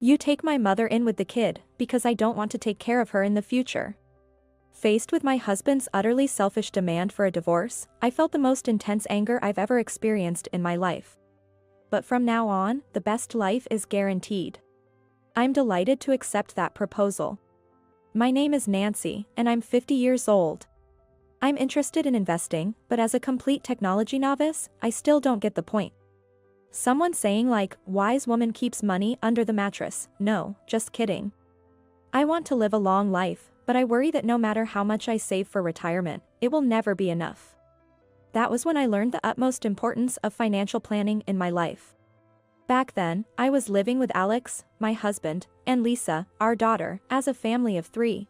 You take my mother in with the kid, because I don't want to take care of her in the future. Faced with my husband's utterly selfish demand for a divorce, I felt the most intense anger I've ever experienced in my life. But from now on, the best life is guaranteed. I'm delighted to accept that proposal. My name is Nancy, and I'm 50 years old. I'm interested in investing, but as a complete technology novice, I still don't get the point. Someone saying like, wise woman keeps money under the mattress. No, just kidding. I want to live a long life, but I worry that no matter how much I save for retirement, it will never be enough. That was when I learned the utmost importance of financial planning in my life. Back then, I was living with Alex, my husband, and Lisa, our daughter, as a family of 3.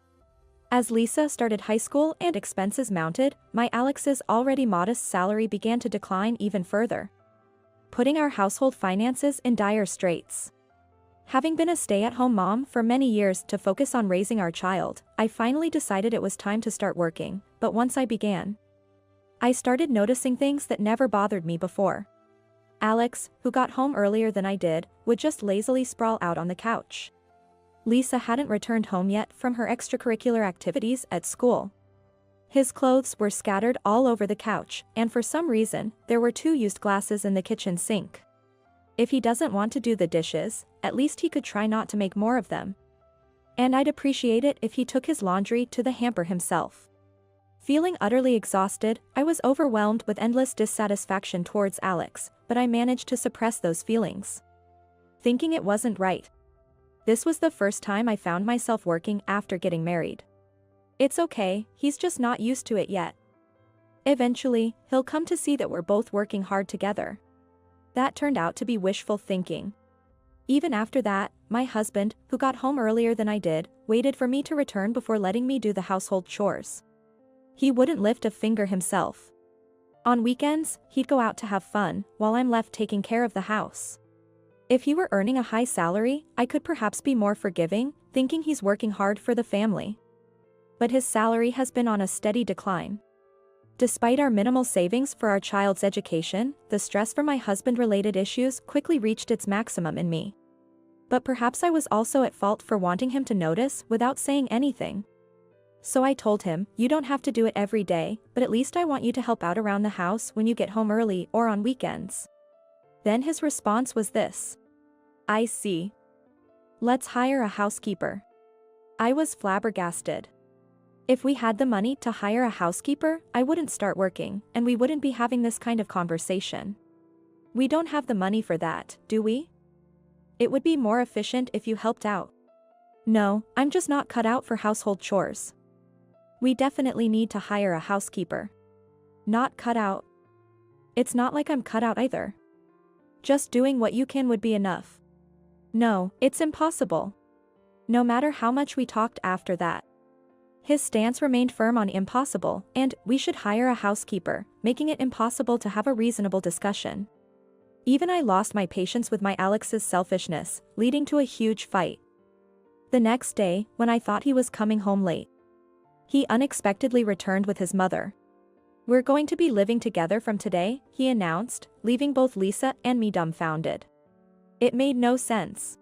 As Lisa started high school and expenses mounted, my Alex's already modest salary began to decline even further, putting our household finances in dire straits. Having been a stay-at-home mom for many years to focus on raising our child, I finally decided it was time to start working, but once I began, I started noticing things that never bothered me before. Alex, who got home earlier than I did, would just lazily sprawl out on the couch. Lisa hadn't returned home yet from her extracurricular activities at school. His clothes were scattered all over the couch, and for some reason, there were 2 used glasses in the kitchen sink. If he doesn't want to do the dishes, at least he could try not to make more of them. And I'd appreciate it if he took his laundry to the hamper himself. Feeling utterly exhausted, I was overwhelmed with endless dissatisfaction towards Alex, but I managed to suppress those feelings, thinking it wasn't right. This was the first time I found myself working after getting married. It's okay, he's just not used to it yet. Eventually, he'll come to see that we're both working hard together. That turned out to be wishful thinking. Even after that, my husband, who got home earlier than I did, waited for me to return before letting me do the household chores. He wouldn't lift a finger himself. On weekends, he'd go out to have fun, while I'm left taking care of the house. If he were earning a high salary, I could perhaps be more forgiving, thinking he's working hard for the family. But his salary has been on a steady decline. Despite our minimal savings for our child's education, the stress from my husband-related issues quickly reached its maximum in me. But perhaps I was also at fault for wanting him to notice without saying anything. So I told him, you don't have to do it every day, but at least I want you to help out around the house when you get home early or on weekends. Then his response was this: I see. Let's hire a housekeeper. I was flabbergasted. If we had the money to hire a housekeeper, I wouldn't start working, and we wouldn't be having this kind of conversation. We don't have the money for that, do we? It would be more efficient if you helped out. No, I'm just not cut out for household chores. We definitely need to hire a housekeeper. Not cut out. It's not like I'm cut out either. Just doing what you can would be enough. No, it's impossible. No matter how much we talked after that, his stance remained firm on impossible, and we should hire a housekeeper, making it impossible to have a reasonable discussion. Even I lost my patience with my Alex's selfishness, leading to a huge fight. The next day, when I thought he was coming home late, he unexpectedly returned with his mother. We're going to be living together from today, he announced, leaving both Lisa and me dumbfounded. It made no sense.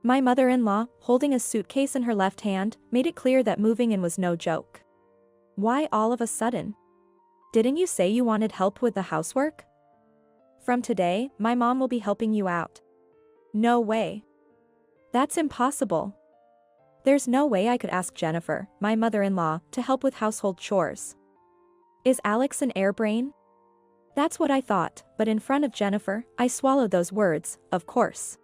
My mother-in-law, holding a suitcase in her left hand, made it clear that moving in was no joke. Why all of a sudden? Didn't you say you wanted help with the housework? From today, my mom will be helping you out. No way. That's impossible. There's no way I could ask Jennifer, my mother-in-law, to help with household chores. Is Alex an airbrain? That's what I thought, but in front of Jennifer, I swallowed those words, of course.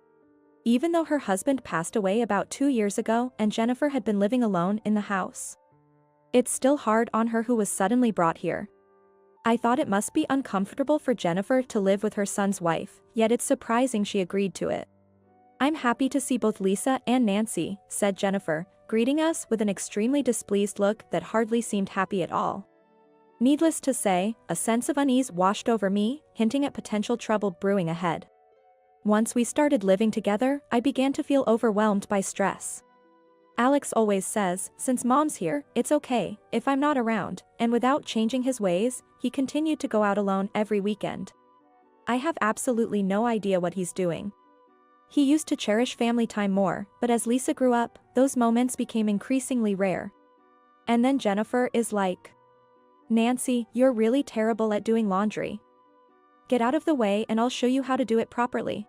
Even though her husband passed away about 2 years ago and Jennifer had been living alone in the house, it's still hard on her who was suddenly brought here. I thought it must be uncomfortable for Jennifer to live with her son's wife, yet it's surprising she agreed to it. I'm happy to see both Lisa and Nancy, said Jennifer, greeting us with an extremely displeased look that hardly seemed happy at all. Needless to say, a sense of unease washed over me, hinting at potential trouble brewing ahead. Once we started living together, I began to feel overwhelmed by stress. Alex always says, since mom's here, it's okay if I'm not around, and without changing his ways, he continued to go out alone every weekend. I have absolutely no idea what he's doing. He used to cherish family time more, but as Lisa grew up, those moments became increasingly rare. And then Jennifer is like, "Nancy, you're really terrible at doing laundry. Get out of the way and I'll show you how to do it properly.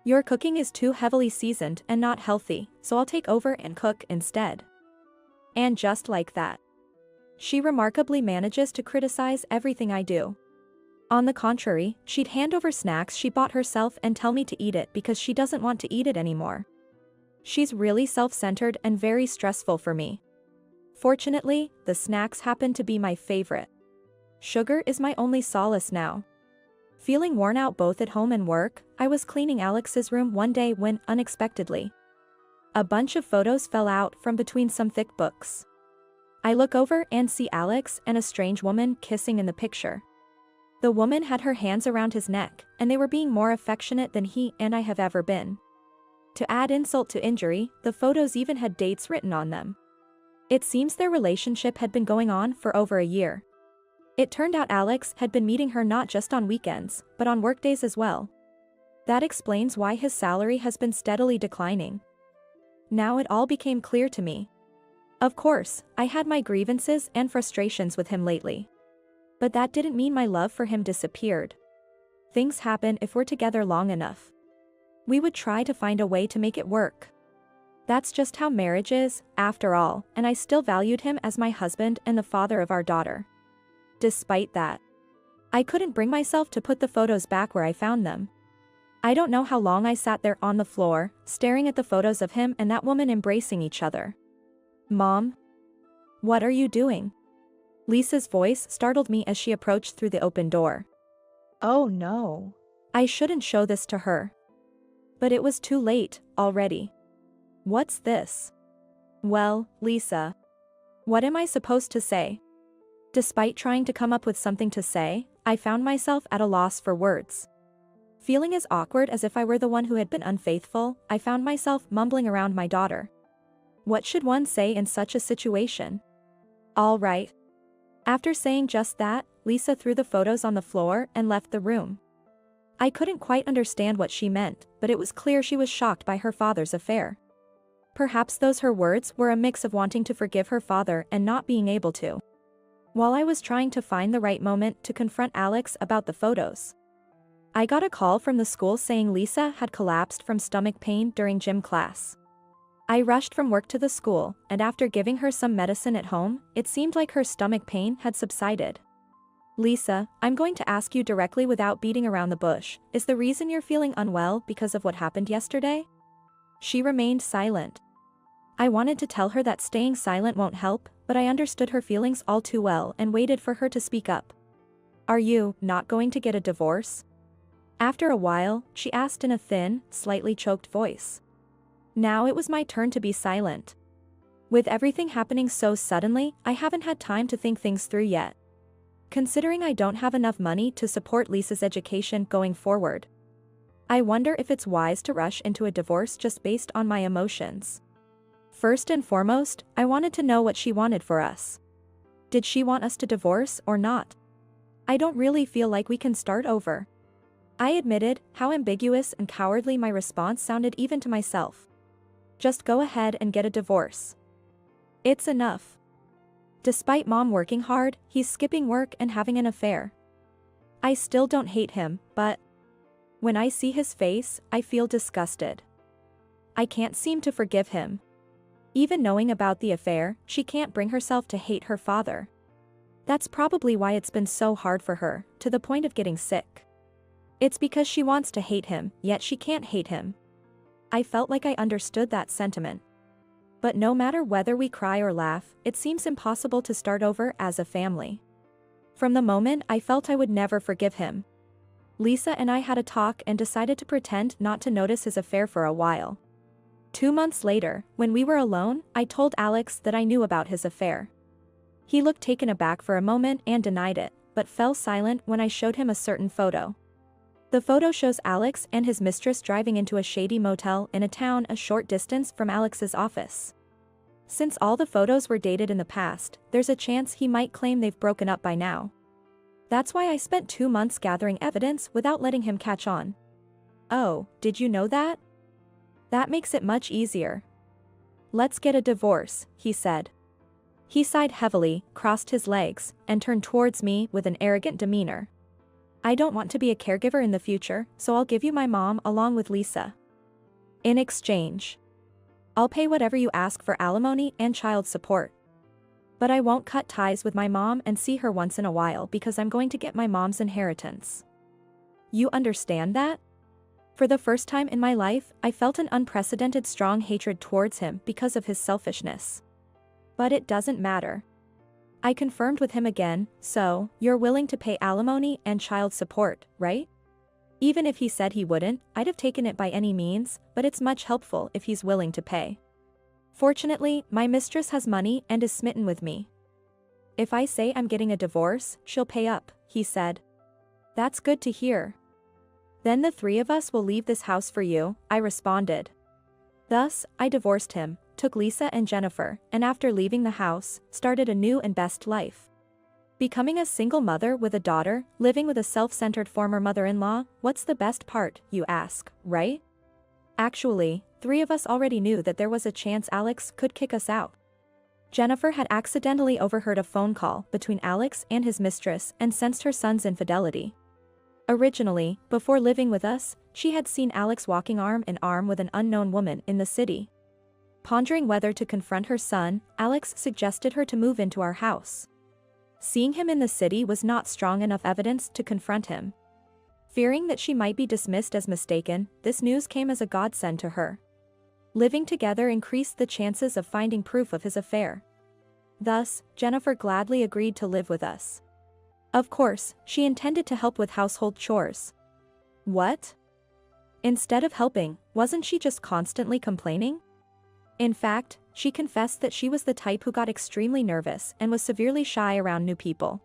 Your cooking is too heavily seasoned and not healthy, so I'll take over and cook instead." And just like that, she remarkably manages to criticize everything I do. On the contrary, she'd hand over snacks she bought herself and tell me to eat it because she doesn't want to eat it anymore. She's really self-centered and very stressful for me. Fortunately, the snacks happen to be my favorite. Sugar is my only solace now. Feeling worn out both at home and work, I was cleaning Alex's room one day when, unexpectedly, a bunch of photos fell out from between some thick books. I look over and see Alex and a strange woman kissing in the picture. The woman had her hands around his neck, and they were being more affectionate than he and I have ever been. To add insult to injury, the photos even had dates written on them. It seems their relationship had been going on for over a year. It turned out Alex had been meeting her not just on weekends, but on workdays as well. That explains why his salary has been steadily declining. Now it all became clear to me. Of course, I had my grievances and frustrations with him lately. But that didn't mean my love for him disappeared. Things happen if we're together long enough. We would try to find a way to make it work. That's just how marriage is, after all, and I still valued him as my husband and the father of our daughter. Despite that, I couldn't bring myself to put the photos back where I found them. I don't know how long I sat there on the floor, staring at the photos of him and that woman embracing each other. "Mom? What are you doing?" Lisa's voice startled me as she approached through the open door. Oh no. I shouldn't show this to her. But it was too late, already. What's this? Well, Lisa. What am I supposed to say? Despite trying to come up with something to say, I found myself at a loss for words. Feeling as awkward as if I were the one who had been unfaithful, I found myself mumbling around my daughter. What should one say in such a situation? All right. After saying just that, Lisa threw the photos on the floor and left the room. I couldn't quite understand what she meant, but it was clear she was shocked by her father's affair. Perhaps those her words were a mix of wanting to forgive her father and not being able to. While I was trying to find the right moment to confront Alex about the photos, I got a call from the school saying Lisa had collapsed from stomach pain during gym class. I rushed from work to the school, and after giving her some medicine at home, it seemed like her stomach pain had subsided. Lisa, I'm going to ask you directly without beating around the bush, is the reason you're feeling unwell because of what happened yesterday? She remained silent. I wanted to tell her that staying silent won't help, but I understood her feelings all too well and waited for her to speak up. Are you not going to get a divorce? After a while, she asked in a thin, slightly choked voice. Now it was my turn to be silent. With everything happening so suddenly, I haven't had time to think things through yet. Considering I don't have enough money to support Lisa's education going forward, I wonder if it's wise to rush into a divorce just based on my emotions. First and foremost, I wanted to know what she wanted for us. Did she want us to divorce or not? I don't really feel like we can start over. I admitted how ambiguous and cowardly my response sounded even to myself. Just go ahead and get a divorce. It's enough. Despite Mom working hard, he's skipping work and having an affair. I still don't hate him, but when I see his face, I feel disgusted. I can't seem to forgive him. Even knowing about the affair, she can't bring herself to hate her father. That's probably why it's been so hard for her, to the point of getting sick. It's because she wants to hate him, yet she can't hate him. I felt like I understood that sentiment. But no matter whether we cry or laugh, it seems impossible to start over as a family. From the moment I felt I would never forgive him. Lisa and I had a talk and decided to pretend not to notice his affair for a while. 2 months later, when we were alone, I told Alex that I knew about his affair. He looked taken aback for a moment and denied it, but fell silent when I showed him a certain photo. The photo shows Alex and his mistress driving into a shady motel in a town a short distance from Alex's office. Since all the photos were dated in the past, there's a chance he might claim they've broken up by now. That's why I spent 2 months gathering evidence without letting him catch on. Oh, did you know that? That makes it much easier. Let's get a divorce, he said. He sighed heavily, crossed his legs, and turned towards me with an arrogant demeanor. I don't want to be a caregiver in the future, so I'll give you my mom along with Lisa. In exchange, I'll pay whatever you ask for alimony and child support. But I won't cut ties with my mom and see her once in a while because I'm going to get my mom's inheritance. You understand that? For the first time in my life, I felt an unprecedented strong hatred towards him because of his selfishness. But it doesn't matter. I confirmed with him again, so, you're willing to pay alimony and child support, right? Even if he said he wouldn't, I'd have taken it by any means, but it's much helpful if he's willing to pay. Fortunately, my mistress has money and is smitten with me. If I say I'm getting a divorce, she'll pay up, he said. That's good to hear. Then the three of us will leave this house for you, I responded. Thus, I divorced him, took Lisa and Jennifer, and after leaving the house, started a new and best life. Becoming a single mother with a daughter, living with a self-centered former mother-in-law, what's the best part, you ask, right? Actually, three of us already knew that there was a chance Alex could kick us out. Jennifer had accidentally overheard a phone call between Alex and his mistress and sensed her son's infidelity. Originally, before living with us, she had seen Alex walking arm in arm with an unknown woman in the city. Pondering whether to confront her son, Alex suggested her to move into our house. Seeing him in the city was not strong enough evidence to confront him. Fearing that she might be dismissed as mistaken, this news came as a godsend to her. Living together increased the chances of finding proof of his affair. Thus, Jennifer gladly agreed to live with us. Of course, she intended to help with household chores. What? Instead of helping, wasn't she just constantly complaining? In fact, she confessed that she was the type who got extremely nervous and was severely shy around new people.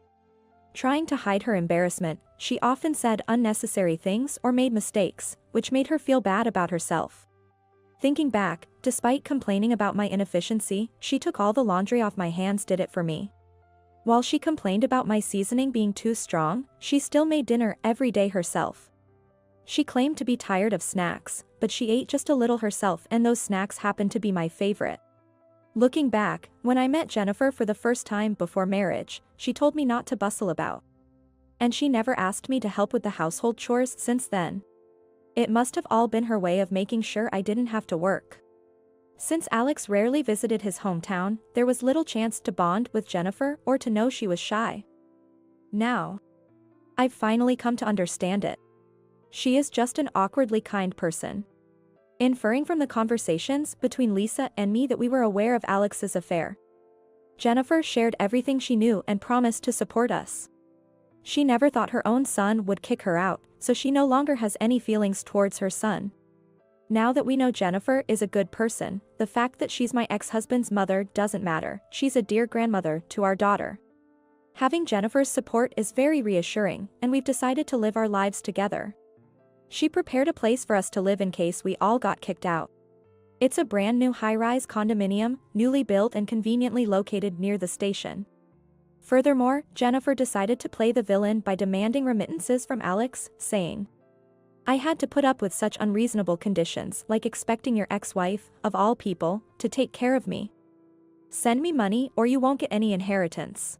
Trying to hide her embarrassment, she often said unnecessary things or made mistakes, which made her feel bad about herself. Thinking back, despite complaining about my inefficiency, she took all the laundry off my hands, did it for me. While she complained about my seasoning being too strong, she still made dinner every day herself. She claimed to be tired of snacks, but she ate just a little herself, and those snacks happened to be my favorite. Looking back, when I met Jennifer for the first time before marriage, she told me not to bustle about. And she never asked me to help with the household chores since then. It must have all been her way of making sure I didn't have to work. Since Alex rarely visited his hometown, there was little chance to bond with Jennifer or to know she was shy. Now, I've finally come to understand it. She is just an awkwardly kind person. Inferring from the conversations between Lisa and me that we were aware of Alex's affair. Jennifer shared everything she knew and promised to support us. She never thought her own son would kick her out, so she no longer has any feelings towards her son. Now that we know Jennifer is a good person, the fact that she's my ex-husband's mother doesn't matter. She's a dear grandmother to our daughter. Having Jennifer's support is very reassuring, and we've decided to live our lives together. She prepared a place for us to live in case we all got kicked out. It's a brand new high-rise condominium, newly built and conveniently located near the station. Furthermore, Jennifer decided to play the villain by demanding remittances from Alex, saying, I had to put up with such unreasonable conditions, like expecting your ex-wife, of all people, to take care of me. Send me money or you won't get any inheritance.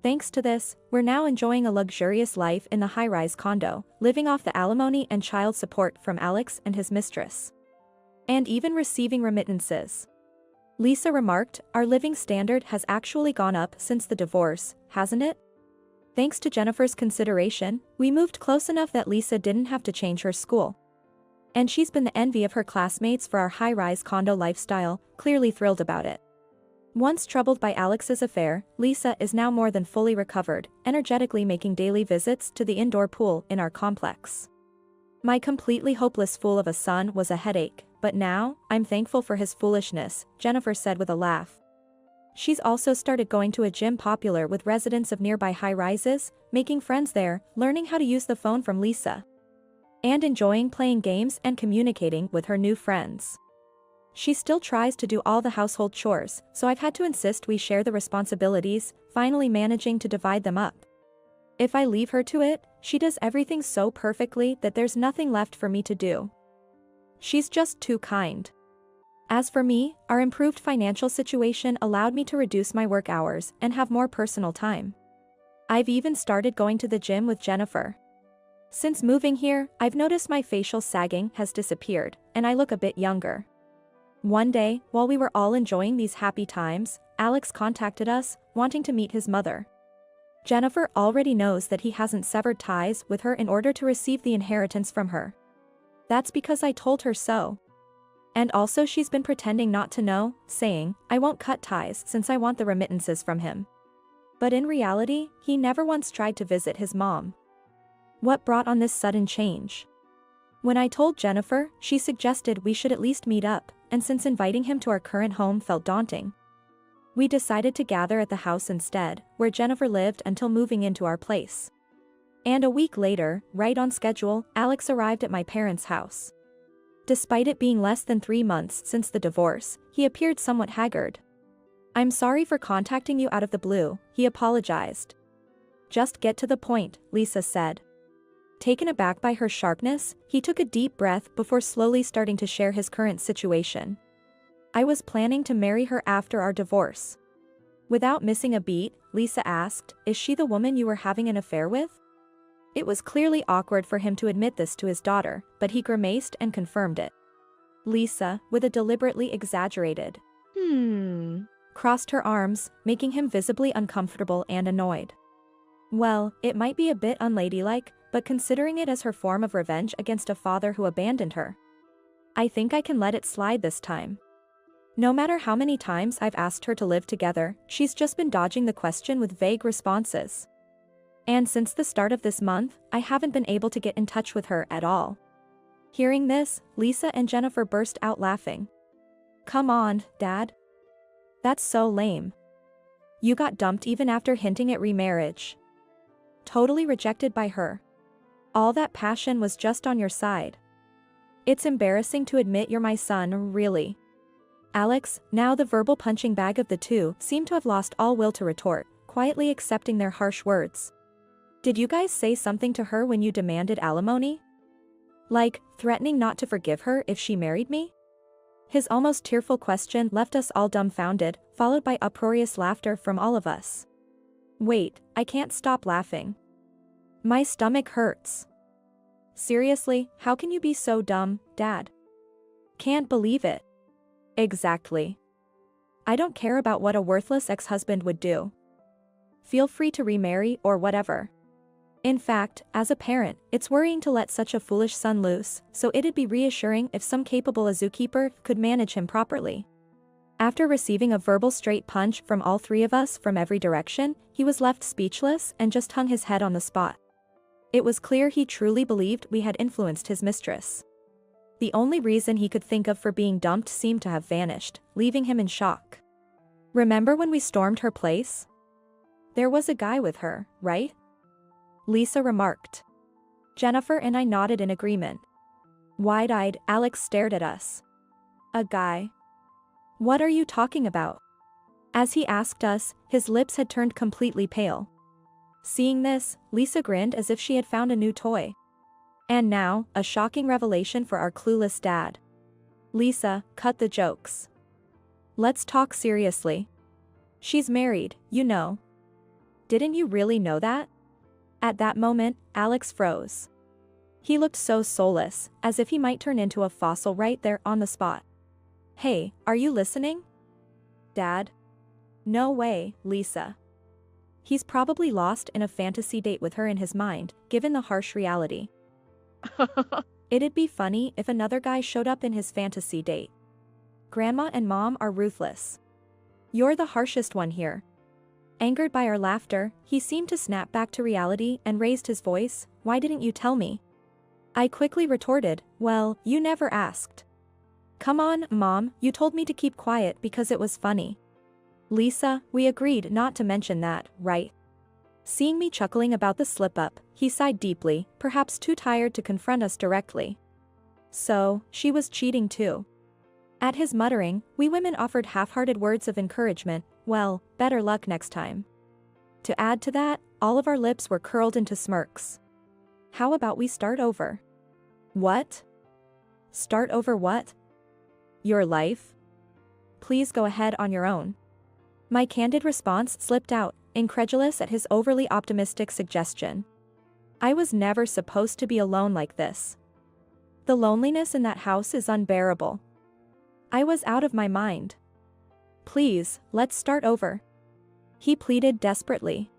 Thanks to this, we're now enjoying a luxurious life in the high-rise condo, living off the alimony and child support from Alex and his mistress. And even receiving remittances. Lisa remarked, our living standard has actually gone up since the divorce, hasn't it? Thanks to Jennifer's consideration, we moved close enough that Lisa didn't have to change her school. And she's been the envy of her classmates for our high-rise condo lifestyle, clearly thrilled about it. Once troubled by Alex's affair, Lisa is now more than fully recovered, energetically making daily visits to the indoor pool in our complex. My completely hopeless fool of a son was a headache, but now, I'm thankful for his foolishness, Jennifer said with a laugh. She's also started going to a gym popular with residents of nearby high-rises, making friends there, learning how to use the phone from Lisa. And enjoying playing games and communicating with her new friends. She still tries to do all the household chores, so I've had to insist we share the responsibilities, finally managing to divide them up. If I leave her to it, she does everything so perfectly that there's nothing left for me to do. She's just too kind. As for me, our improved financial situation allowed me to reduce my work hours and have more personal time. I've even started going to the gym with Jennifer. Since moving here, I've noticed my facial sagging has disappeared, and I look a bit younger. One day, while we were all enjoying these happy times, Alex contacted us, wanting to meet his mother. Jennifer already knows that he hasn't severed ties with her in order to receive the inheritance from her. That's because I told her so. And also she's been pretending not to know, saying, I won't cut ties since I want the remittances from him. But in reality, he never once tried to visit his mom. What brought on this sudden change? When I told Jennifer, she suggested we should at least meet up, and since inviting him to our current home felt daunting, we decided to gather at the house instead, where Jennifer lived until moving into our place. And a week later, right on schedule, Alex arrived at my parents' house. Despite it being less than 3 months since the divorce, he appeared somewhat haggard. I'm sorry for contacting you out of the blue, he apologized. Just get to the point, Lisa said. Taken aback by her sharpness, he took a deep breath before slowly starting to share his current situation. I was planning to marry her after our divorce. Without missing a beat, Lisa asked, is she the woman you were having an affair with? It was clearly awkward for him to admit this to his daughter, but he grimaced and confirmed it. Lisa, with a deliberately exaggerated, crossed her arms, making him visibly uncomfortable and annoyed. Well, it might be a bit unladylike, but considering it as her form of revenge against a father who abandoned her, I think I can let it slide this time. No matter how many times I've asked her to live together, she's just been dodging the question with vague responses. And since the start of this month, I haven't been able to get in touch with her at all. Hearing this, Lisa and Jennifer burst out laughing. Come on, Dad. That's so lame. You got dumped even after hinting at remarriage. Totally rejected by her. All that passion was just on your side. It's embarrassing to admit you're my son, really. Alex, now the verbal punching bag of the two, seemed to have lost all will to retort, quietly accepting their harsh words. Did you guys say something to her when you demanded alimony? Like, threatening not to forgive her if she married me? His almost tearful question left us all dumbfounded, followed by uproarious laughter from all of us. Wait, I can't stop laughing. My stomach hurts. Seriously, how can you be so dumb, Dad? Can't believe it. Exactly. I don't care about what a worthless ex-husband would do. Feel free to remarry or whatever. In fact, as a parent, it's worrying to let such a foolish son loose, so it'd be reassuring if some capable zookeeper could manage him properly. After receiving a verbal straight punch from all three of us from every direction, he was left speechless and just hung his head on the spot. It was clear he truly believed we had influenced his mistress. The only reason he could think of for being dumped seemed to have vanished, leaving him in shock. Remember when we stormed her place? There was a guy with her, right? Lisa remarked. Jennifer and I nodded in agreement. Wide-eyed, Alex stared at us. A guy? What are you talking about? As he asked us, his lips had turned completely pale. Seeing this, Lisa grinned as if she had found a new toy. And now, a shocking revelation for our clueless dad. Lisa, cut the jokes. Let's talk seriously. She's married, you know. Didn't you really know that? At that moment, Alex froze. He looked so soulless, as if he might turn into a fossil right there on the spot. Hey, are you listening? Dad? No way, Lisa. He's probably lost in a fantasy date with her in his mind, given the harsh reality. It'd be funny if another guy showed up in his fantasy date. Grandma and Mom are ruthless. You're the harshest one here. Angered by our laughter, he seemed to snap back to reality and raised his voice. Why didn't you tell me? I quickly retorted, well, you never asked. Come on, Mom, you told me to keep quiet because it was funny. Lisa, we agreed not to mention that, right? Seeing me chuckling about the slip-up, he sighed deeply, perhaps too tired to confront us directly. So, she was cheating too. At his muttering, we women offered half-hearted words of encouragement, well, better luck next time. To add to that, all of our lips were curled into smirks. How about we start over? What? Start over what? Your life? Please go ahead on your own. My candid response slipped out, incredulous at his overly optimistic suggestion. I was never supposed to be alone like this. The loneliness in that house is unbearable. I was out of my mind. Please, let's start over. He pleaded desperately.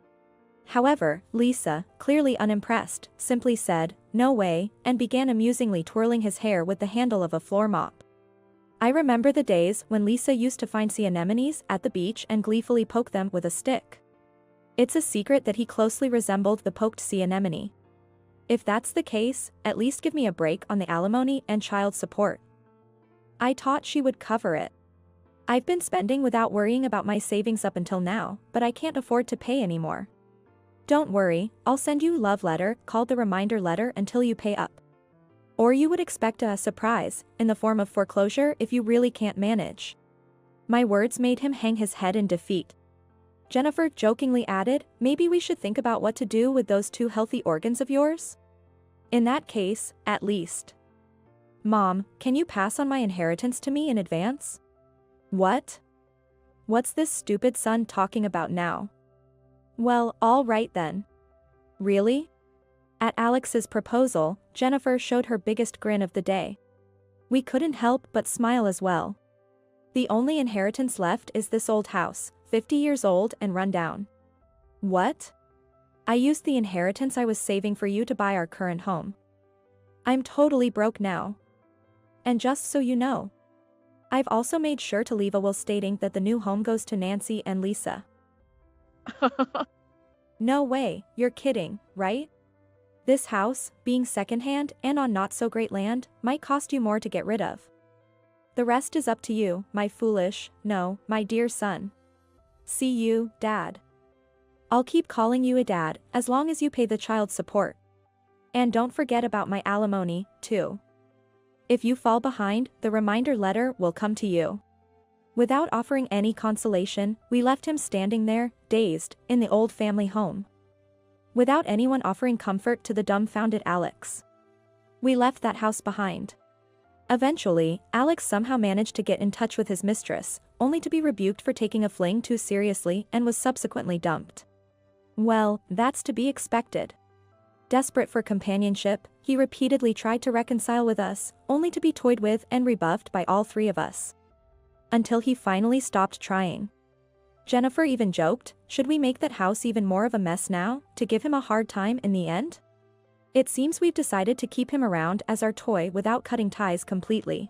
However, Lisa, clearly unimpressed, simply said, "No way," and began amusingly twirling his hair with the handle of a floor mop. I remember the days when Lisa used to find sea anemones at the beach and gleefully poke them with a stick. It's a secret that he closely resembled the poked sea anemone. If that's the case, at least give me a break on the alimony and child support. I thought she would cover it. I've been spending without worrying about my savings up until now, but I can't afford to pay anymore. Don't worry, I'll send you a love letter called the reminder letter until you pay up. Or you would expect a surprise, in the form of foreclosure if you really can't manage. My words made him hang his head in defeat. Jennifer jokingly added, "Maybe we should think about what to do with those 2 healthy organs of yours? In that case, at least. Mom, can you pass on my inheritance to me in advance?" What? What's this stupid son talking about now? Well, all right then. Really? At Alex's proposal, Jennifer showed her biggest grin of the day. We couldn't help but smile as well. The only inheritance left is this old house, 50 years old and run down. What? I used the inheritance I was saving for you to buy our current home. I'm totally broke now. And just so you know, I've also made sure to leave a will stating that the new home goes to Nancy and Lisa. No way, you're kidding, right? This house, being secondhand and on not-so-great land, might cost you more to get rid of. The rest is up to you, my dear son. See you, Dad. I'll keep calling you a dad, as long as you pay the child support. And don't forget about my alimony, too. If you fall behind, the reminder letter will come to you. Without offering any consolation, we left him standing there, dazed, in the old family home. Without anyone offering comfort to the dumbfounded Alex. We left that house behind. Eventually, Alex somehow managed to get in touch with his mistress, only to be rebuked for taking a fling too seriously and was subsequently dumped. Well, that's to be expected. Desperate for companionship, he repeatedly tried to reconcile with us, only to be toyed with and rebuffed by all 3 of us. Until he finally stopped trying. Jennifer even joked, should we make that house even more of a mess now, to give him a hard time in the end? It seems we've decided to keep him around as our toy without cutting ties completely.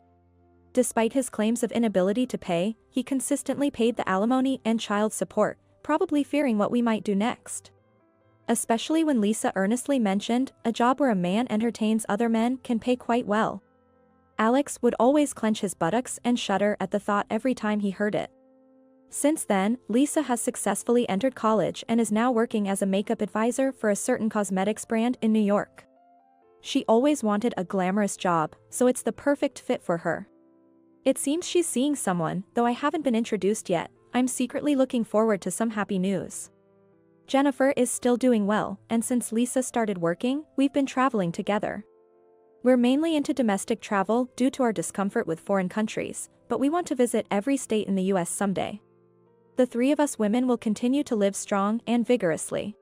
Despite his claims of inability to pay, he consistently paid the alimony and child support, probably fearing what we might do next. Especially when Lisa earnestly mentioned, a job where a man entertains other men can pay quite well. Alex would always clench his buttocks and shudder at the thought every time he heard it. Since then, Lisa has successfully entered college and is now working as a makeup advisor for a certain cosmetics brand in New York. She always wanted a glamorous job, so it's the perfect fit for her. It seems she's seeing someone, though I haven't been introduced yet. I'm secretly looking forward to some happy news. Jennifer is still doing well, and since Lisa started working, we've been traveling together. We're mainly into domestic travel due to our discomfort with foreign countries, but we want to visit every state in the US someday. The 3 of us women will continue to live strong and vigorously.